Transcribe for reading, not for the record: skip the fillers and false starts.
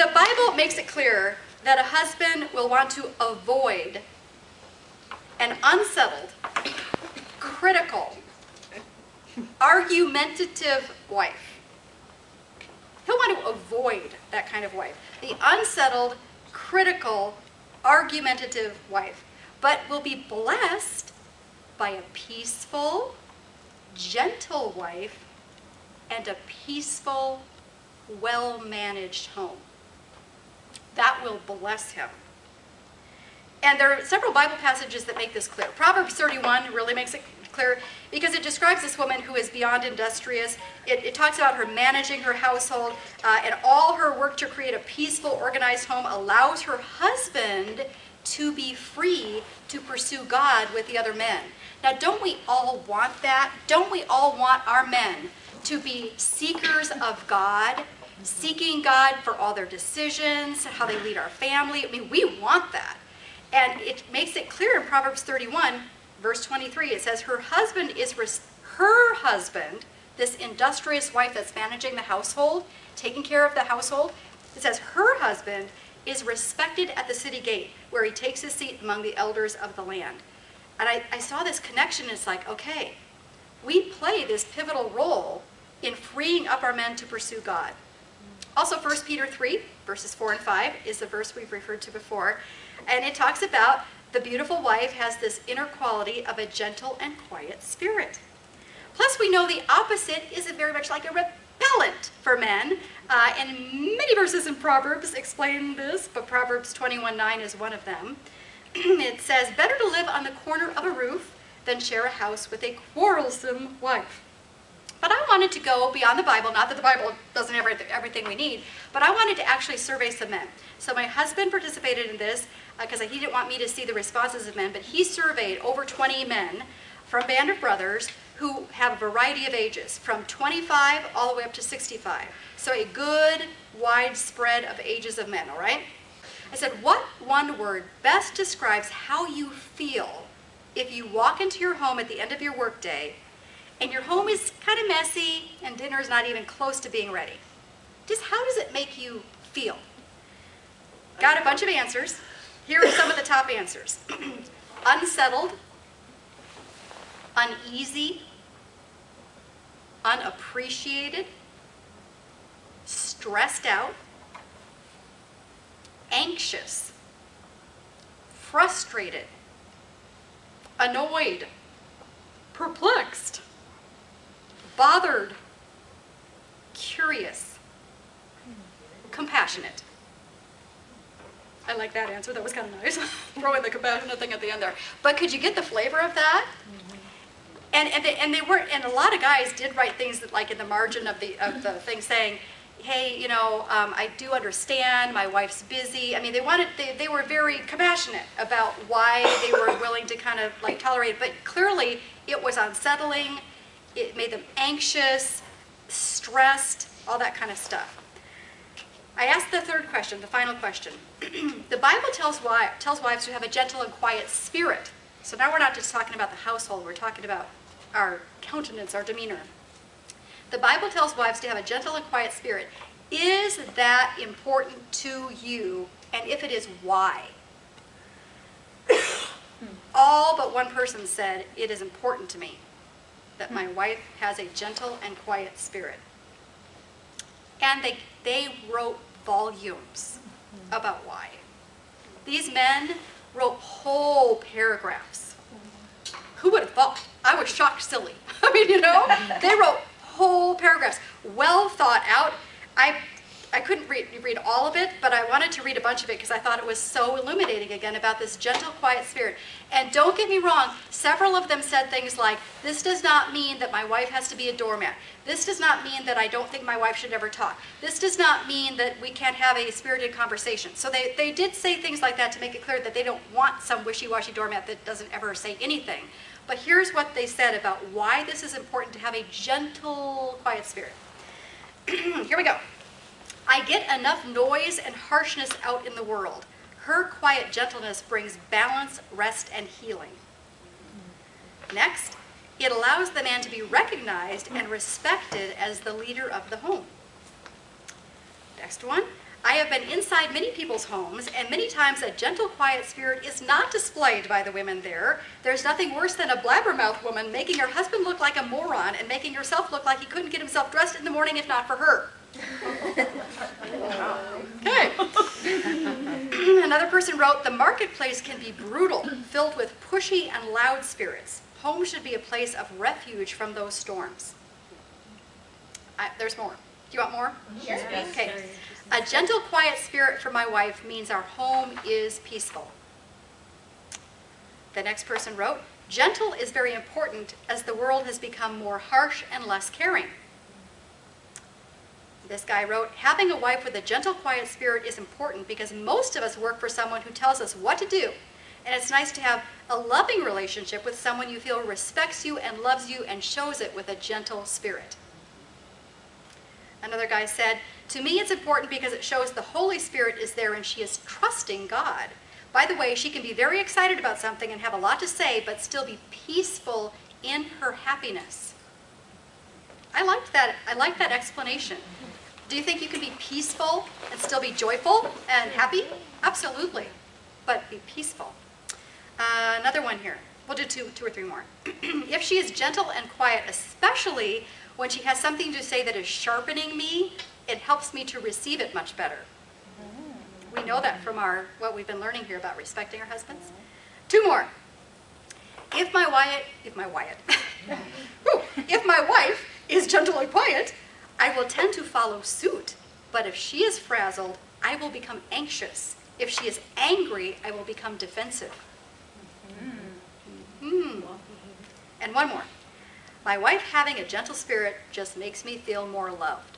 The Bible makes it clear that a husband will want to avoid an unsettled, critical, argumentative wife. He'll want to avoid that kind of wife. The unsettled, critical, argumentative wife. But will be blessed by a peaceful, gentle wife and a peaceful, well-managed home. That will bless him. And there are several Bible passages that make this clear. Proverbs 31 really makes it clear because it describes this woman who is beyond industrious. It talks about her managing her household and all her work to create a peaceful, organized home allows her husband to be free to pursue God with the other men. Now, don't we all want that? Don't we all want our men to be seekers of God, seeking God for all their decisions, how they lead our family? I mean, we want that. And it makes it clear in Proverbs 31, verse 23, it says, her husband, this industrious wife that's managing the household, taking care of the household, it says her husband is respected at the city gate, where he takes his seat among the elders of the land. And I saw this connection. It's like, okay, we play this pivotal role in freeing up our men to pursue God. Also, 1 Peter 3, verses 4 and 5 is the verse we've referred to before. And it talks about the beautiful wife has this inner quality of a gentle and quiet spirit. Plus, we know the opposite is very much like a repellent for men. And many verses in Proverbs explain this, but Proverbs 21:9 is one of them. It says, better to live on the corner of a roof than share a house with a quarrelsome wife. But I wanted to go beyond the Bible, not that the Bible doesn't have everything we need, but I wanted to actually survey some men. So my husband participated in this because he didn't want me to see the responses of men, but he surveyed over 20 men from Band of Brothers who have a variety of ages, from 25 all the way up to 65. So a good wide spread of ages of men, all right? I said, what one word best describes how you feel if you walk into your home at the end of your workday and your home is kind of messy and dinner's not even close to being ready? Just how does it make you feel? Got a bunch of answers. Here are some of the top answers. Unsettled, uneasy, unappreciated, stressed out, anxious, frustrated, annoyed, perplexed, bothered, curious, compassionate. I like that answer. That was kind of nice. Throw in the compassionate thing at the end there. But could you get the flavor of that? And they weren't. And a lot of guys did write things that, like in the margin of the thing, saying, "Hey, you know, I do understand. My wife's busy." I mean, they were very compassionate about why they were willing to kind of like tolerate it. But clearly, it was unsettling. It made them anxious, stressed, all that kind of stuff. I asked the third question, the final question. The Bible tells wives to have a gentle and quiet spirit. So now we're not just talking about the household, we're talking about our countenance, our demeanor. The Bible tells wives to have a gentle and quiet spirit. Is that important to you? And if it is, why? All but one person said, it is important to me that my wife has a gentle and quiet spirit. And they wrote volumes about why. These men wrote whole paragraphs. Who would have thought? I was shocked silly. I mean, you know, they wrote whole paragraphs, well thought out. I couldn't read all of it, but I wanted to read a bunch of it because I thought it was so illuminating again about this gentle, quiet spirit. And don't get me wrong, several of them said things like, this does not mean that my wife has to be a doormat. This does not mean that I don't think my wife should ever talk. This does not mean that we can't have a spirited conversation. So they did say things like that to make it clear that they don't want some wishy-washy doormat that doesn't ever say anything. But here's what they said about why this is important to have a gentle, quiet spirit. Here we go. I get enough noise and harshness out in the world. Her quiet gentleness brings balance, rest, and healing. Next, it allows the man to be recognized and respected as the leader of the home. Next one, I have been inside many people's homes, and many times a gentle, quiet spirit is not displayed by the women there. There's nothing worse than a blabbermouth woman making her husband look like a moron and making herself look like he couldn't get himself dressed in the morning if not for her. Okay. Another person wrote, the marketplace can be brutal, filled with pushy and loud spirits. Home should be a place of refuge from those storms. There's more. Do you want more? Yes. Okay. A gentle, quiet spirit for my wife means our home is peaceful. The next person wrote, gentle is very important as the world has become more harsh and less caring. This guy wrote, having a wife with a gentle, quiet spirit is important because most of us work for someone who tells us what to do. And it's nice to have a loving relationship with someone you feel respects you and loves you and shows it with a gentle spirit. Another guy said, to me it's important because it shows the Holy Spirit is there and she is trusting God. By the way, she can be very excited about something and have a lot to say, but still be peaceful in her happiness. I liked that explanation. Do you think you can be peaceful and still be joyful and happy? Absolutely, but be peaceful. Another one here. We'll do two or three more. If she is gentle and quiet, especially when she has something to say that is sharpening me, it helps me to receive it much better. We know that from what we've been learning here about respecting our husbands. Two more. If my wife is gentle and quiet, I will tend to follow suit. But if she is frazzled, I will become anxious. If she is angry, I will become defensive. And one more. My wife having a gentle spirit just makes me feel more loved.